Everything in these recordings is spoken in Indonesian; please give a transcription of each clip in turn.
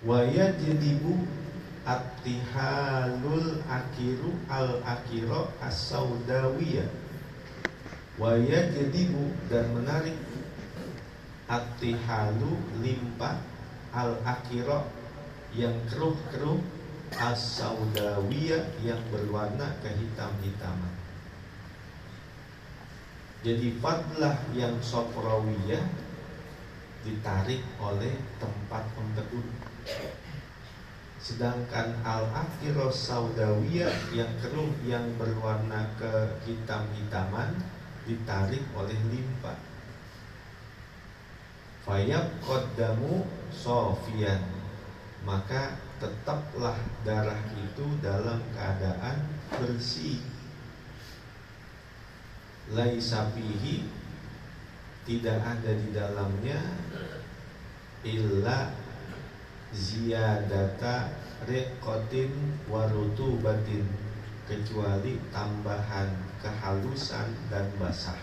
Wa yajdibu attihalul akiru al akiro as-saudawiyah. Wa yajdibu dan menarik attihalu limpa al akiro yang keruh-keruh as-saudawiyah yang berwarna kehitam-hitaman. Jadi fadlah yang sofrawiyah ditarik oleh tempat empedu, sedangkan al-akiro saudawiyah yang keruh yang berwarna kehitam-hitaman ditarik oleh limpa. Fayab qaddamu sofian, maka tetaplah darah itu dalam keadaan bersih. Laisa fihi, tidak ada di dalamnya illa ziyadata riqatin wa rutubatin, kecuali tambahan kehalusan dan basah.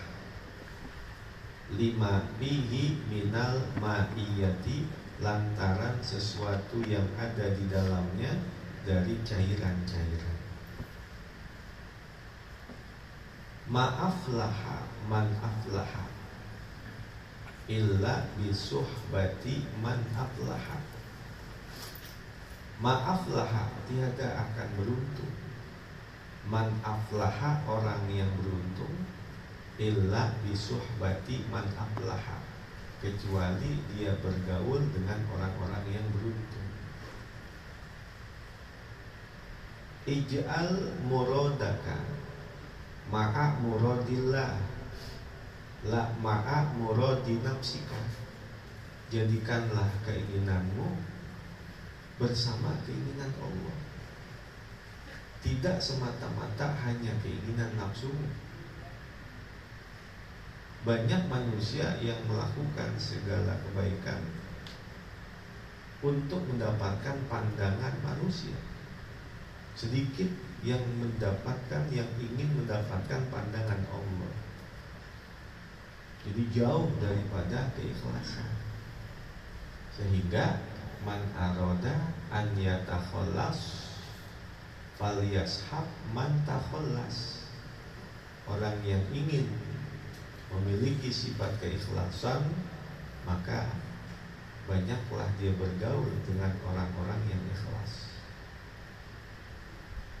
Lima fihi minal ma'iyati, lantaran sesuatu yang ada di dalamnya dari cairan-cairan. Ma'aflaha man aflaha illa bisuhbati man aflaha. Ma'aflaha, tiada akan beruntung. Man aflaha, orang yang beruntung. Illa bisuhbati man aflaha, kecuali dia bergaul dengan orang-orang yang beruntung. Ij'al muradaka ma'a muradillah la ma'a muradi nafsika, jadikanlah keinginanmu bersama keinginan Allah, tidak semata-mata hanya keinginan nafsumu. Banyak manusia yang melakukan segala kebaikan untuk mendapatkan pandangan manusia, sedikit yang ingin mendapatkan pandangan Allah. Jadi jauh daripada keikhlasan. Sehingga man aroda an yatakhallas falyashab man takhallas. Orang yang ingin memiliki sifat keikhlasan, maka banyaklah dia bergaul dengan orang-orang yang ikhlas.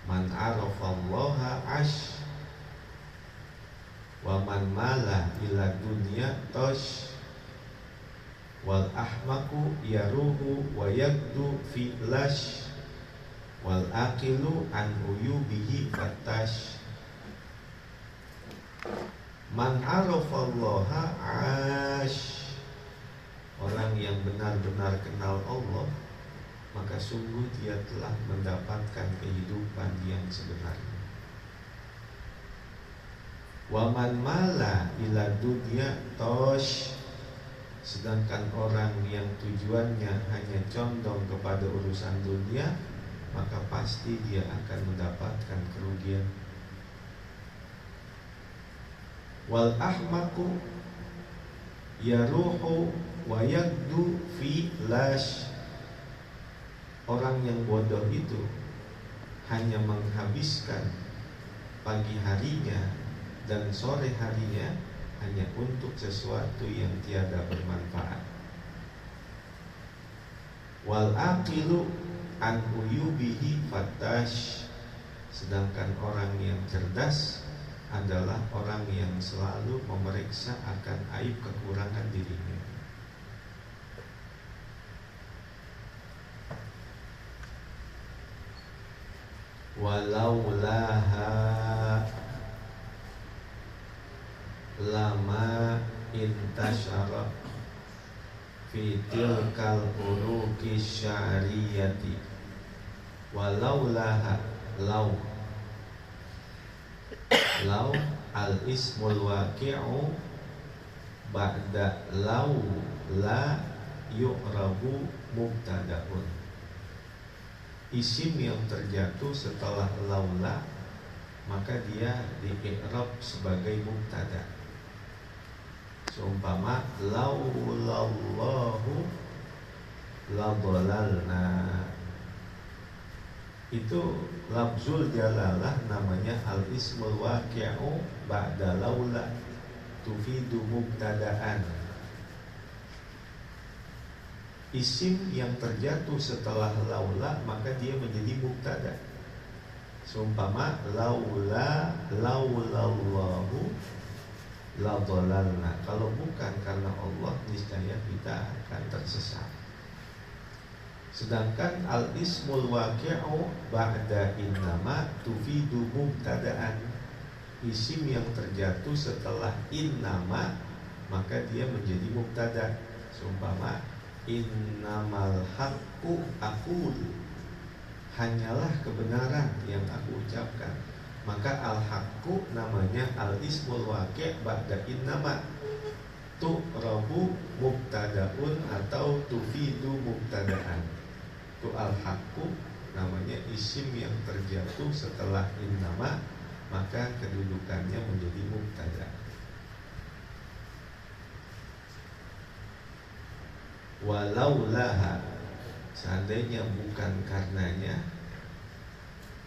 Man arafallaha ash wa man mala ila dunya tosh wal ahmaku yaruhu wa yagdu fi lash wal aqilu an uyubihi fatash. Man arafallaha ash, orang yang benar-benar kenal Allah, maka sungguh dia telah mendapatkan kehidupan yang sebenarnya. Wa man mala ila dunya tosh, sedangkan orang yang tujuannya hanya condong kepada urusan dunia, maka pasti dia akan mendapatkan kerugian. Wal ahmaku yaruhu wa yagdu fi lash, orang yang bodoh itu hanya menghabiskan pagi harinya dan sore harinya hanya untuk sesuatu yang tiada bermanfaat. Wal aqilu an uyubihi fatash, sedangkan orang yang cerdas adalah orang yang selalu memeriksa akan aib kekurangan dirinya. Walaulaha lama intashara fi tilkal uruqi syariyati. Walaulaha, law al ismul waqi'u ba'da law la yu'rabu mubtada'un. Isim yang terjatuh setelah laula maka dia di-i'rab sebagai mubtada. Seumpama laulallahu la dhalalna. Itu lafzul jalalah namanya al-ismul waqi'u ba'da laula, tufidu mubtada'an. Isim yang terjatuh setelah laula maka dia menjadi mubtada. Seumpama laula laulallahu la dhalalna. Kalau bukan karena Allah, niscaya kita akan tersesat. Sedangkan al-ismul waqi'u ba'da innama tufidu mubtada'an. Isim yang terjatuh setelah innama maka dia menjadi mubtada. Seumpama innamal haqqu aqul, hanyalah kebenaran yang aku ucapkan. Maka al-haqqu namanya al-ismul waqi' ba'da innama, tu'rabu mubtada'un atau tufidu mubtada'an. Itu al-haqqu namanya isim yang terjatuh setelah innama, maka kedudukannya menjadi mubtada. Walaulaha, seandainya bukan karenanya,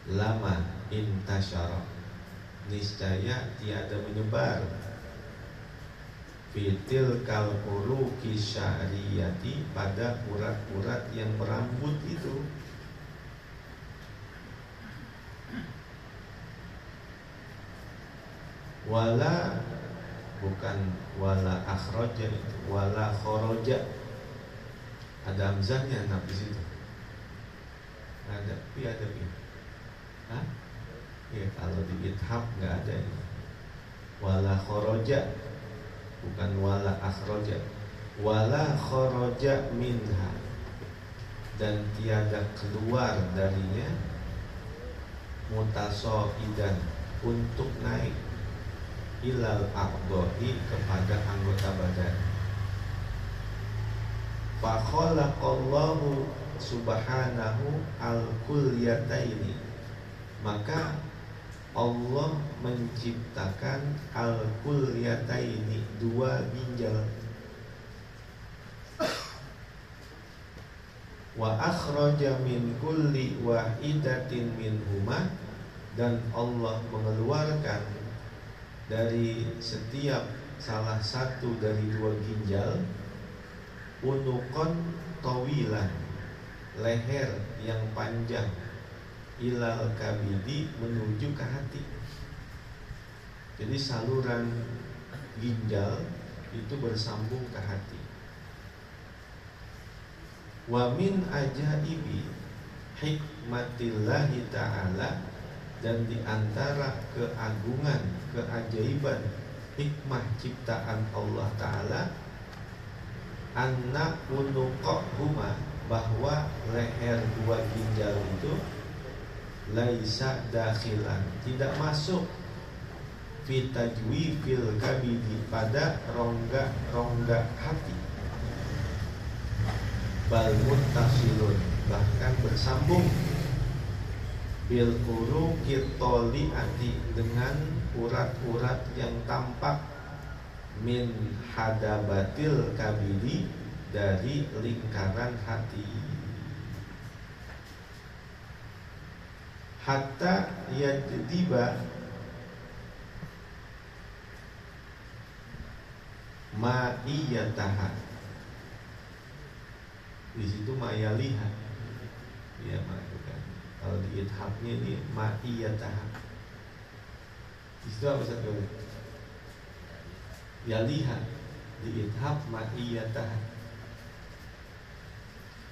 lama intasyara, niscaya tiada menyebar, fitil kal uruki sya'riyati, pada urat-urat yang berambut itu. Wala, bukan wala akhraja, itu wala kharaja, ada hamzahnya di situ. Ada pi, ada pi. Hah? Ya, kalau di ithab nggak ada ini. Wala kharaja, bukan wala akhraja. Wala kharaja minha, dan tiada keluar darinya, mutasoidan, untuk naik, ilal aqdhi, kepada anggota badan. Fa khalaqallahu subhanahu al-kulliyataini, maka Allah menciptakan al-kulliyataini, dua ginjal. Wa akhraja min kulli wahidatin minhuma, dan Allah mengeluarkan dari setiap salah satu dari dua ginjal, unuqan tawilan, leher yang panjang, ilal kabidi, menuju ke hati. Jadi saluran ginjal itu bersambung ke hati. Wa min ajaibi hikmatillahi ta'ala, dan diantara keagungan, keajaiban, hikmah ciptaan Allah Ta'ala, anna unuqahuma, bahwa leher dua ginjal itu, laisa dakhilan, tidak masuk, fi tajwifil kabidi, pada rongga-rongga hati, bal muttasilun, bahkan bersambung, bil uruqit toliati, dengan urat-urat yang tampak, min hadabatil kabidi, dari lingkaran hati. Hatta yajdiba ma'iyataha, di situ ma'yaliha, ya bukan. Kalau di ithabnya ini ma'iyataha, di situ apa satu? Yaliha, di ithab ma'iyataha.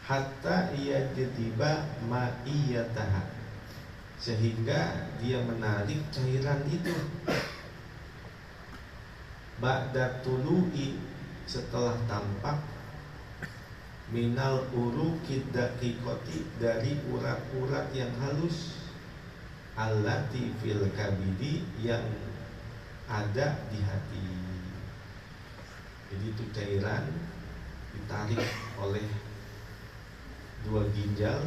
Hatta yajdiba ma'iyataha, sehingga dia menarik cairan itu, ba'da tulu'i, setelah tampak, minal uruqid daqiqati, dari urat-urat yang halus, allati fil kabidi, yang ada di hati. Jadi itu cairan ditarik oleh dua ginjal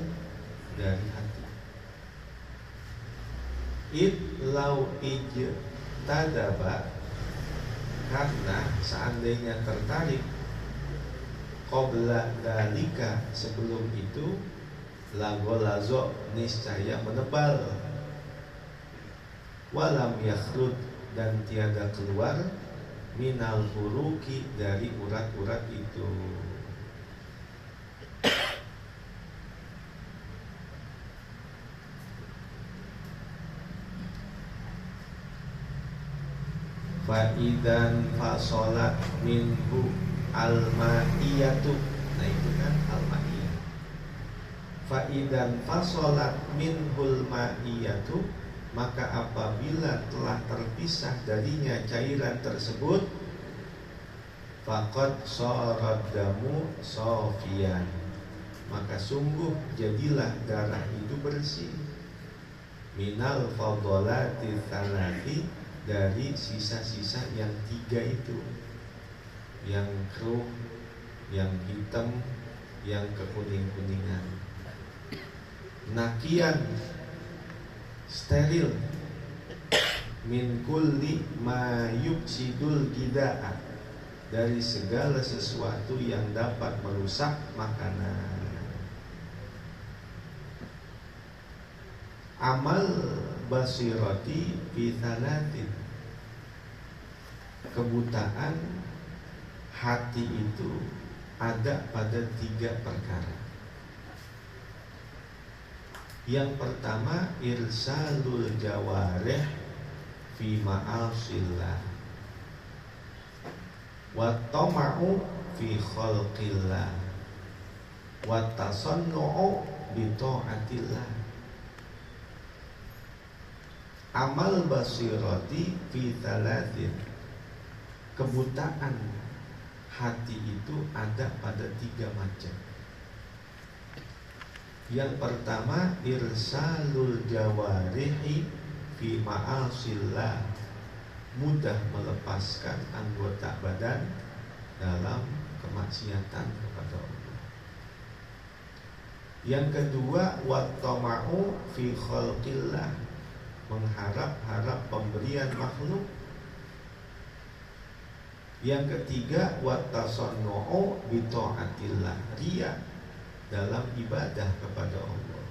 dari hati. Lau ijtadaba, karena seandainya tertarik, qabla dalika, sebelum itu, lagolazo, niscaya menebal, walam yakhrud, dan tiada keluar, minal furuki, dari urat-urat itu. Fa'idan fasolat minhu al-ma'iyatu. Nah itu kan al-ma'iyah. Fa'idan fasolat minhul ma'iyatu, maka apabila telah terpisah darinya cairan tersebut, faqad sharat damu sofian, maka sungguh jadilah darah itu bersih, minal fadolati tsalati, dari sisa-sisa yang 3 itu, yang keruh, yang hitam, yang kekuning-kuningan. Nakian, steril, min kulli ma yufsidul gida'a, dari segala sesuatu yang dapat merusak makanan. Amal basirati fi thalatin, kebutaan hati itu ada pada 3 perkara. Yang pertama, irsalul jawarih fi ma'asillah, wa tama'u fi khalqillah, wa tasannu'u bi ta'atillah. Amal basirati fi thalatin, kebutaan hati itu ada pada 3 macam. Yang pertama, irsalul jawarihi fi ma'asillah, mudah melepaskan anggota badan dalam kemaksiatan kepada Allah. Yang kedua, wattama'u fi khalqillah, mengharap-harap pemberian makhluk. Yang ketiga, wattasannu'u bi ta'atillah, riya dalam ibadah kepada Allah.